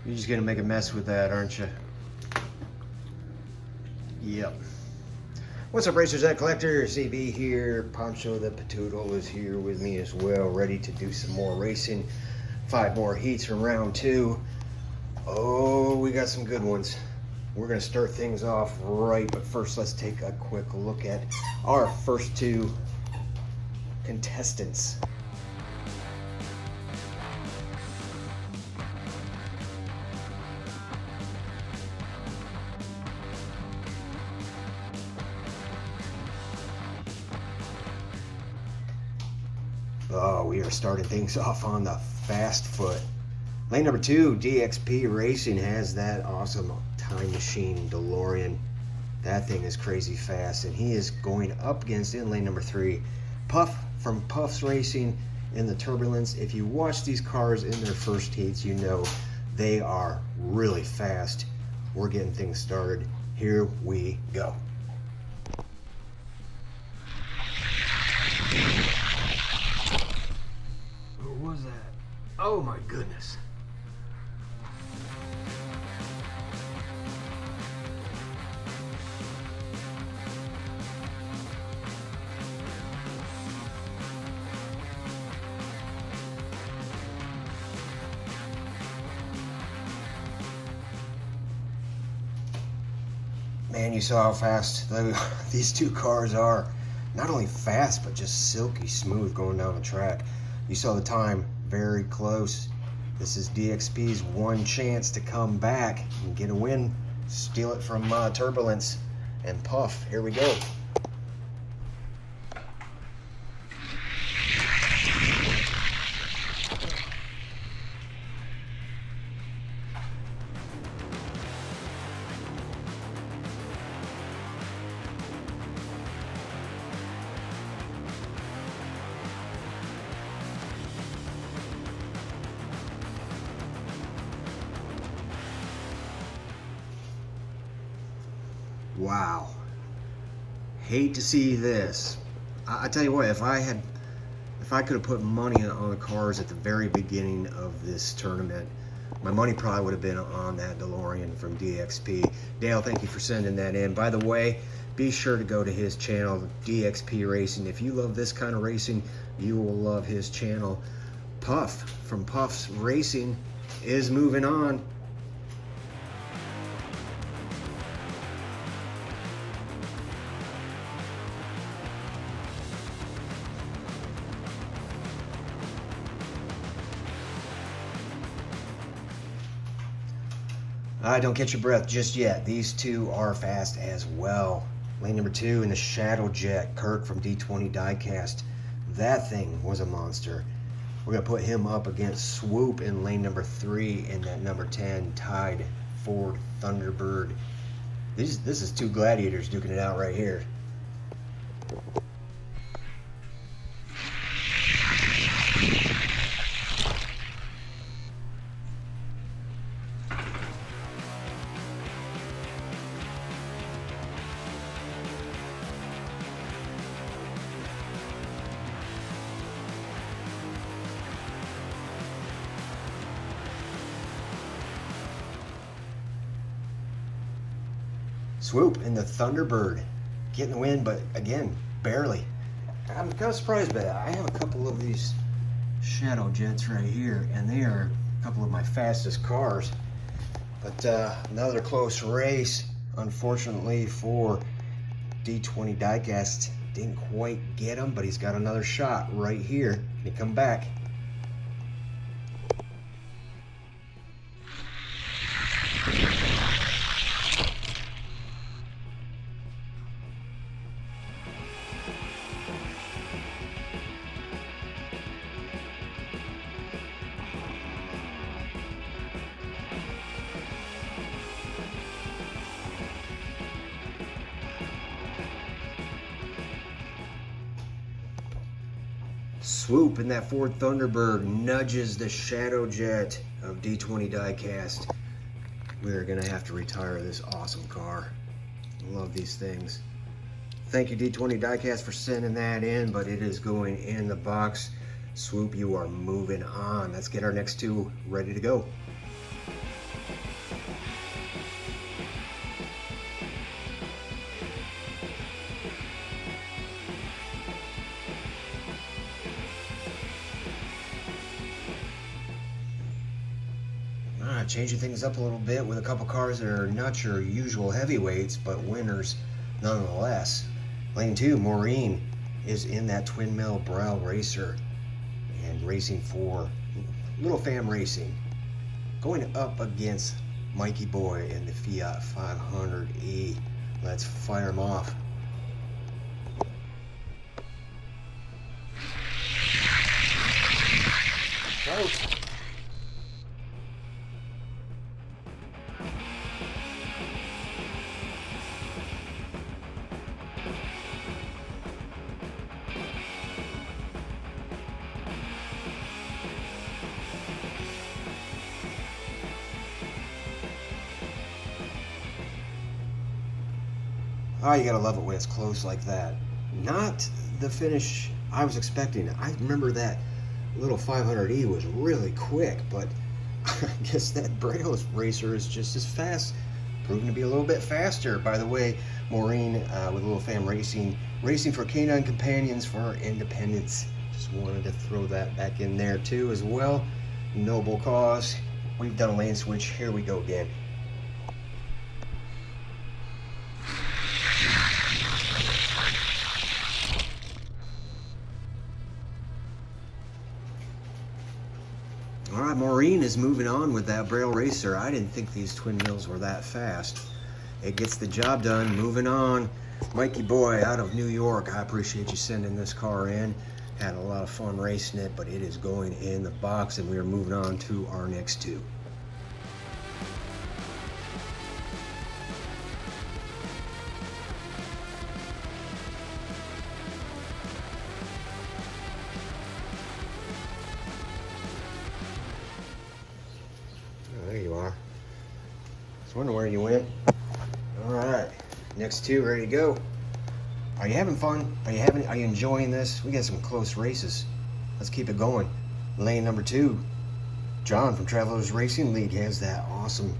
You're just gonna make a mess with that, aren't you? Yep. What's up, racers and collectors? CB here. Poncho the Patoodle is here with me as well, ready to do some more racing. 5 more heats from round 2. Oh, we got some good ones. We're gonna start things off right, but first let's take a quick look at our first 2 contestants. Oh, we are starting things off on the fast foot. Lane number 2, DXP Racing has that awesome time machine DeLorean. That thing is crazy fast, and he is going up against, in lane number 3, Puff from Puffs Racing in the Turbulence. If you watch these cars in their first heats, you know they are really fast. We're getting things started. Here we go. What was that? Oh my goodness. Man, you saw how fast these 2 cars are. Not only fast, but just silky smooth going down the track. You saw the time, very close. This is DXP's one chance to come back and get a win. Steal it from Turbulence and Puff. Here we go. Wow. Hate to see this. I tell you what, if I could have put money on the cars at the very beginning of this tournament, my money probably would have been on that DeLorean from DXP. Dale, thank you for sending that in. By the way, be sure to go to his channel, DXP Racing. If you love this kind of racing, you will love his channel. Puff from Puffs Racing is moving on. Don't catch your breath just yet. These 2 are fast as well. Lane number 2 in the Shadow Jet, Kirk from D20 Diecast. That thing was a monster. We're going to put him up against Swoop in lane number 3 in that number 10 Tide Ford Thunderbird. This is 2 gladiators duking it out right here. Swoop in the Thunderbird, getting the win, but again, barely. I'm kind of surprised by that. I have a couple of these Shadow Jets right here, and they are a couple of my fastest cars. But another close race, unfortunately for D20 Diecast. Didn't quite get him, but he's got another shot right here. Can he come back? Swoop in that Ford Thunderbird nudges the Shadow Jet of D20 Diecast. We're gonna have to retire this awesome car. Love these things. Thank you D20 Diecast for sending that in, but it is going in the box. Swoop, you are moving on. Let's get our next 2 ready to go. kind of changing things up a little bit with a couple cars that are not your usual heavyweights, but winners nonetheless. Lane 2, Maureen is in that twin mill Braille racer and racing for Little Fam Racing, going up against Mikey Boy in the Fiat 500E. Let's fire him off. Go. Oh, you gotta love it when it's close like that. Not the finish I was expecting. I remember that little 500E was really quick, but I guess that Braille racer is just as fast, proving to be a little bit faster. By the way, Maureen with Little Fam Racing, racing for Canine Companions for our independence. Just wanted to throw that back in there too as well. Noble cause. We've done a lane switch. Here we go again. All right, Maureen is moving on with that Braille racer. I didn't think these twin mills were that fast. It gets the job done. Moving on. Mikey Boy out of New York. I appreciate you sending this car in. Had a lot of fun racing it, but it is going in the box, and we are moving on to our next two. There you are. I was wondering where you went. All right, next two, ready to go. Are you having fun? Are you enjoying this? We got some close races. Let's keep it going. Lane number 2, John from Travelers Racing League has that awesome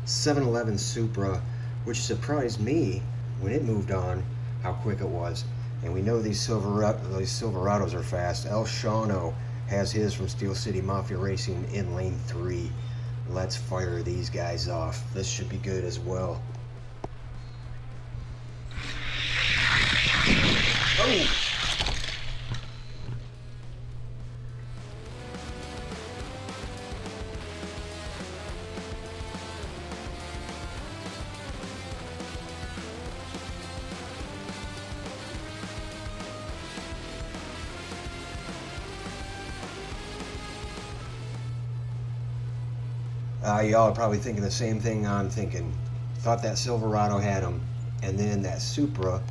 711 Supra, which surprised me when it moved on how quick it was. And we know these Silverados are fast. El Shano has his from Steel City Mafia Racing in lane 3. Let's fire these guys off. This should be good as well. Oh! Y'all are probably thinking the same thing I'm thinking. Thought that Silverado had him, and then that Supra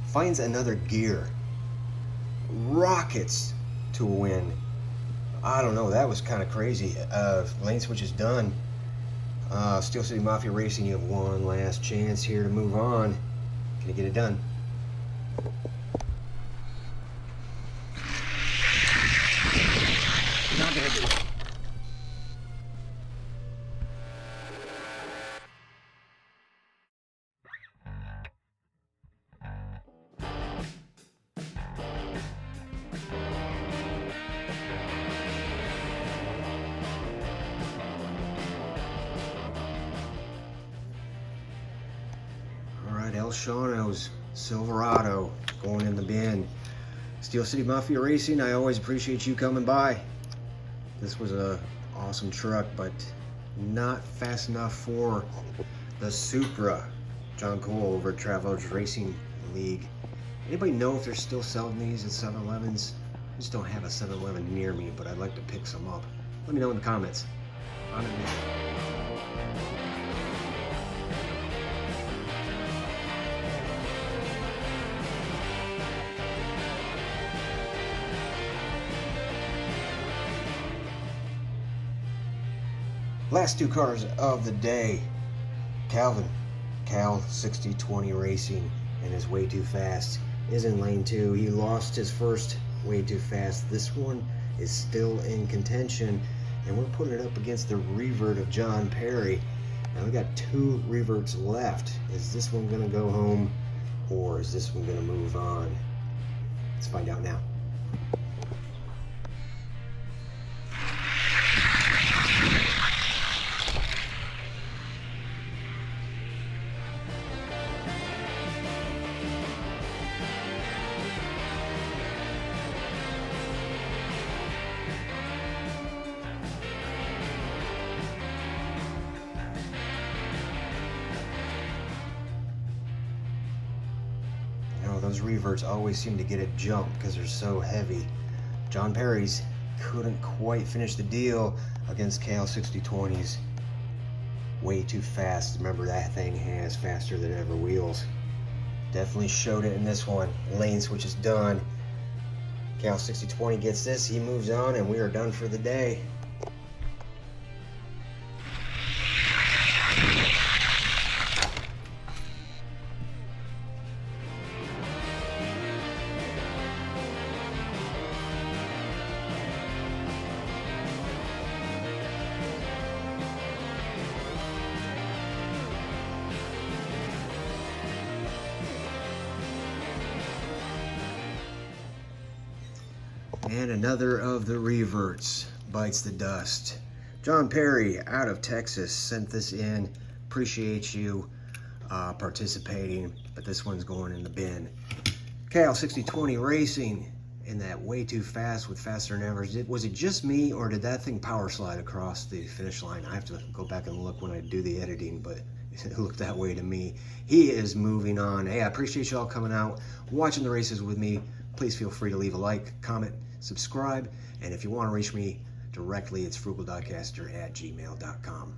finds another gear, rockets to a win. I don't know, that was kind of crazy. Lane switch is done. Steel City Mafia Racing, you have one last chance here to move on. Can you get it done? Not gonna do it. El Shano's Silverado going in the bin. Steel City Mafia Racing, I always appreciate you coming by. This was a awesome truck, but not fast enough for the Supra. John Cole over at Travelers Racing League. Anybody know if they're still selling these at 7-Elevens? I just don't have a 7-Eleven near me, but I'd like to pick some up. Let me know in the comments. On a mission. Last two cars of the day. Calvin, Cal 6020 Racing, and his Way Too Fast is in lane 2. He lost his first Way Too Fast. This one is still in contention, and we're putting it up against the revert of John Perry. Now we got 2 reverts left. Is this one gonna go home, or is this one gonna move on? Let's find out now. those reverts always seem to get a jump because they're so heavy. John Perry's couldn't quite finish the deal against Cal 6020's way too fast. Remember, that thing has faster than ever wheels. Definitely showed it in this one. Lane switch is done. Cal 6020 gets this, he moves on, and we are done for the day. And another of the reverts bites the dust. John Perry out of Texas sent this in. Appreciate you participating, but this one's going in the bin. Cal 6020 Racing in that way too fast with faster than ever. Was it just me, or did that thing power slide across the finish line? I have to go back and look when I do the editing, but it looked that way to me. He is moving on. Hey, I appreciate you all coming out, watching the races with me. Please feel free to leave a like, comment, subscribe, and if you want to reach me directly, it's frugal.caster@gmail.com.